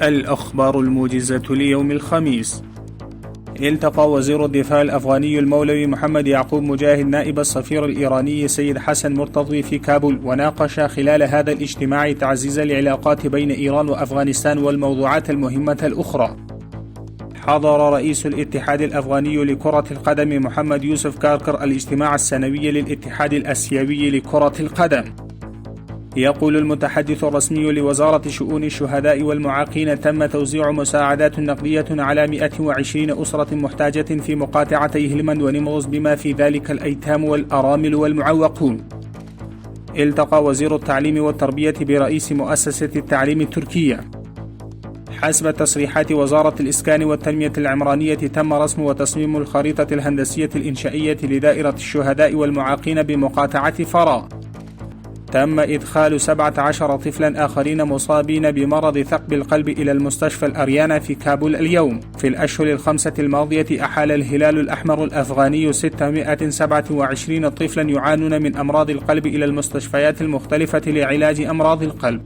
الأخبار الموجزة ليوم الخميس. التقى وزير الدفاع الأفغاني المولوي محمد يعقوب مجاهد نائب السفير الإيراني سيد حسن مرتضي في كابول، وناقش خلال هذا الاجتماع تعزيز العلاقات بين إيران وأفغانستان والموضوعات المهمة الأخرى. حضر رئيس الاتحاد الأفغاني لكرة القدم محمد يوسف كاركر الاجتماع السنوي للاتحاد الآسيوي لكرة القدم. يقول المتحدث الرسمي لوزارة شؤون الشهداء والمعاقين: تم توزيع مساعدات نقدية على 120 أسرة محتاجة في مقاطعتي هلمند ونيمروز، بما في ذلك الأيتام والأرامل والمعوقون. التقى وزير التعليم والتربية برئيس مؤسسة التعليم التركية. حسب تصريحات وزارة الإسكان والتنمية العمرانية، تم رسم وتصميم الخريطة الهندسية الإنشائية لدائرة الشهداء والمعاقين بمقاطعة فرا. تم إدخال 17 طفلا آخرين مصابين بمرض ثقب القلب إلى المستشفى الأريانا في كابول اليوم. في الأشهر الخمسة الماضية أحال الهلال الأحمر الأفغاني 627 طفلا يعانون من أمراض القلب إلى المستشفيات المختلفة لعلاج أمراض القلب.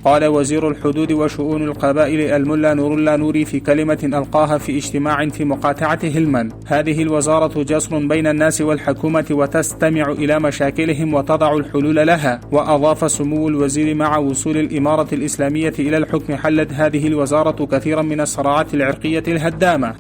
قال وزير الحدود وشؤون القبائل الملا نور الله نوري في كلمة ألقاها في اجتماع في مقاطعة هلمند: هذه الوزارة جسر بين الناس والحكومة وتستمع إلى مشاكلهم وتضع الحلول لها. وأضاف سمو الوزير: مع وصول الإمارة الإسلامية إلى الحكم حلت هذه الوزارة كثيرا من الصراعات العرقية الهدامة.